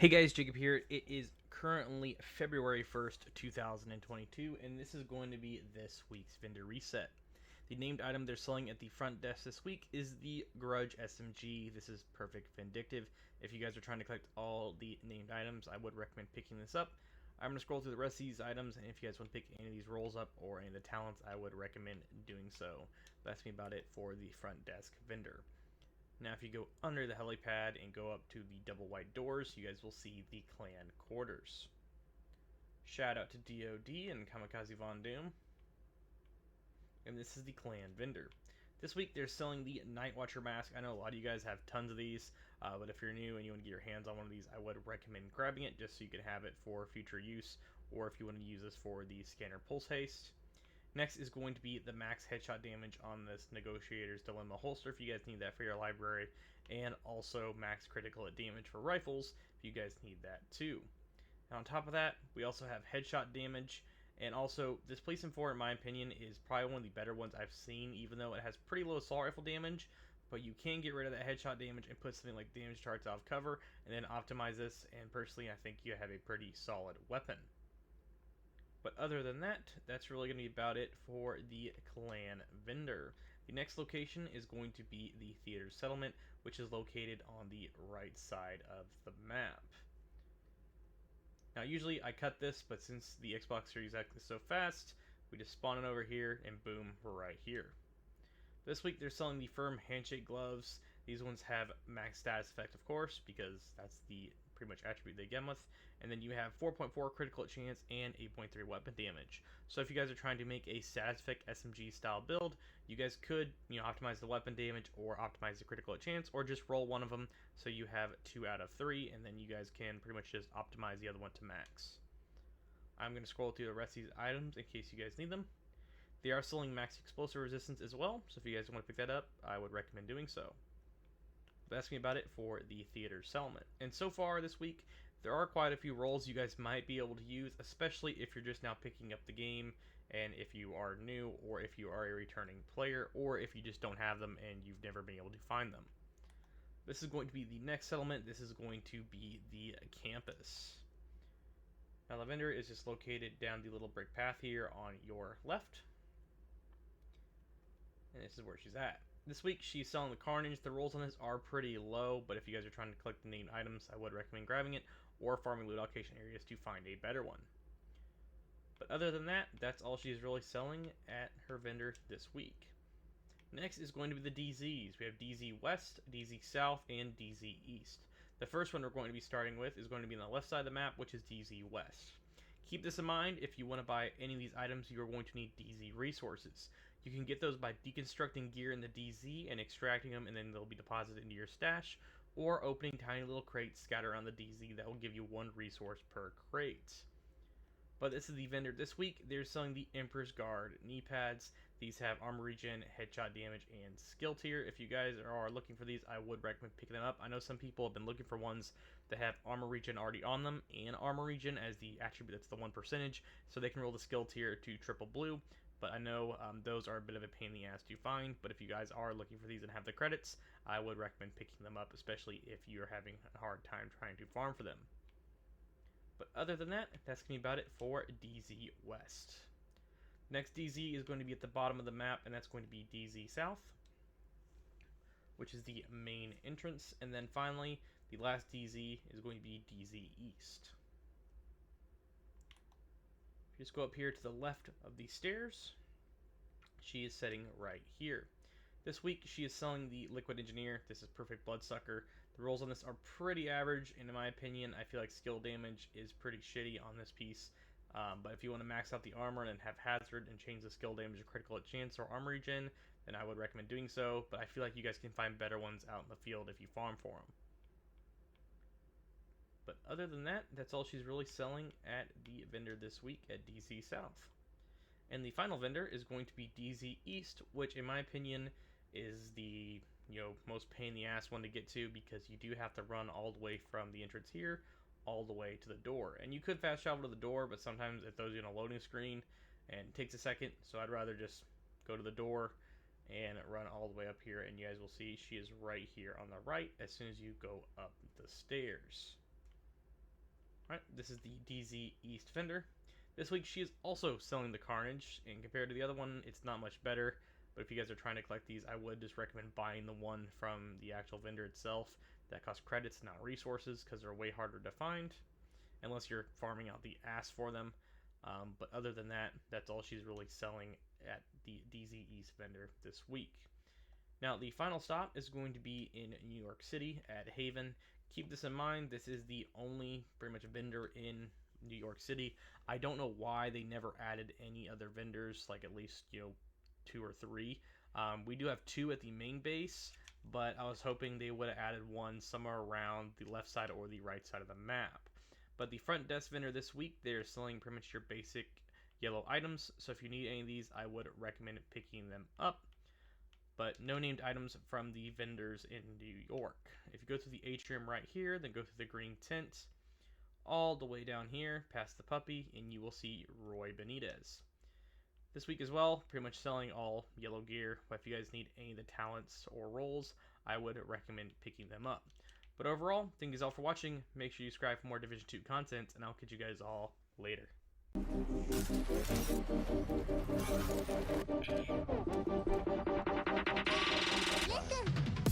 Hey guys, Jacob here. It is currently February 1st, 2022, and this is going to be this week's vendor reset. The named item they're selling at the front desk this week is the Grudge SMG. This is perfect vindictive. If you guys are trying to collect all the named items, I would recommend picking this up. I'm going to scroll through the rest of these items, and if you guys want to pick any of these rolls up or any of the talents, I would recommend doing so. That's me about it for the front desk vendor. Now if you go under the helipad and go up to the double white doors, you guys will see the clan quarters. Shout out to DOD and Kamikaze Von Doom. And this is the clan vendor. This week they're selling the Night Watcher mask. I know a lot of you guys have tons of these, but if you're new and you want to get your hands on one of these, I would recommend grabbing it just so you can have it for future use, or if you want to use this for the scanner pulse haste. Next is going to be the max headshot damage on this Negotiator's Dilemma holster if you guys need that for your library, and also max critical hit damage for rifles if you guys need that too. And on top of that, we also have headshot damage, and also this Police in 4 in my opinion is probably one of the better ones I've seen, even though it has pretty low assault rifle damage, but you can get rid of that headshot damage and put something like damage charts off cover and then optimize this, and personally I think you have a pretty solid weapon. But other than that, that's really going to be about it for the clan vendor. The next location is going to be the theater settlement, which is located on the right side of the map. Now usually I cut this, but since the Xbox Series X is so fast, we just spawn it over here and boom, we're right here. This week they're selling the firm handshake gloves. These ones have max status effect, of course, because that's the pretty much attribute they get with. And then you have 4.4 critical hit chance and 8.3 weapon damage. So if you guys are trying to make a status effect SMG style build, you guys could, optimize the weapon damage or optimize the critical hit chance, or just roll one of them so you have 2 out of 3, and then you guys can pretty much just optimize the other one to max. I'm going to scroll through the rest of these items in case you guys need them. They are selling max explosive resistance as well, so if you guys want to pick that up, I would recommend doing so. That's me about it for the theater settlement. And so far this week, there are quite a few roles you guys might be able to use, especially if you're just now picking up the game, and if you are new, or if you are a returning player, or if you just don't have them and you've never been able to find them. This is going to be the next settlement. This is going to be the campus. Now the vendor is just located down the little brick path here on your left. And this is where she's at. This week she's selling the Carnage. The rolls on this are pretty low, but if you guys are trying to collect the named items, I would recommend grabbing it or farming loot allocation areas to find a better one. But other than that, that's all she's really selling at her vendor this week. Next is going to be the DZs. We have DZ West, DZ South, and DZ East. The first one we're going to be starting with is going to be on the left side of the map, which is DZ West. Keep this in mind, if you want to buy any of these items, you are going to need DZ resources. You can get those by deconstructing gear in the DZ and extracting them, and then they'll be deposited into your stash, or opening tiny little crates scattered around the DZ that will give you 1 resource per crate. But this is the vendor this week. They're selling the Empress Guard knee pads. These have armor regen, headshot damage, and skill tier. If you guys are looking for these, I would recommend picking them up. I know some people have been looking for ones that have armor regen already on them, and armor regen as the attribute that's the 1%, so they can roll the skill tier to triple blue. But I know those are a bit of a pain in the ass to find. But if you guys are looking for these and have the credits, I would recommend picking them up, especially if you're having a hard time trying to farm for them. But other than that, that's going to be about it for DZ West. Next DZ is going to be at the bottom of the map, and that's going to be DZ South, which is the main entrance. And then finally, the last DZ is going to be DZ East. If you just go up here to the left of the stairs, she is sitting right here. This week, she is selling the Liquid Engineer. This is Perfect Bloodsucker. The rolls on this are pretty average, and in my opinion, I feel like skill damage is pretty shitty on this piece. But if you want to max out the armor and have Hazard and change the skill damage to critical hit chance or armor regen, then I would recommend doing so. But I feel like you guys can find better ones out in the field if you farm for them. But other than that, that's all she's really selling at the vendor this week at DZ South. And the final vendor is going to be DZ East, which in my opinion is the most pain in the ass one to get to, because you do have to run all the way from the entrance here all the way to the door. And you could fast travel to the door, but sometimes it throws you on a loading screen and it takes a second, so I'd rather just go to the door and run all the way up here, and you guys will see she is right here on the right as soon as you go up the stairs. Alright, this is the DZ East vendor. This week she is also selling the Carnage, and compared to the other one, it's not much better. But if you guys are trying to collect these, I would just recommend buying the one from the actual vendor itself. That costs credits, not resources, because they're way harder to find, unless you're farming out the ass for them. But other than that, that's all she's really selling at the DZ East vendor this week. Now, the final stop is going to be in New York City at Haven. Keep this in mind, this is the only pretty much vendor in New York City. I don't know why they never added any other vendors, like at least, 2 or 3. We do have 2 at the main base, but I was hoping they would have added one somewhere around the left side or the right side of the map. But the front desk vendor this week, they're selling pretty much your basic yellow items, so if you need any of these, I would recommend picking them up. But no named items from the vendors in New York. If you go through the atrium right here, then go through the green tent, all the way down here, past the puppy, and you will see Roy Benitez. This week as well, pretty much selling all yellow gear, but if you guys need any of the talents or roles, I would recommend picking them up. But overall, thank you all for watching. Make sure you subscribe for more Division 2 content, and I'll catch you guys all later. Listen.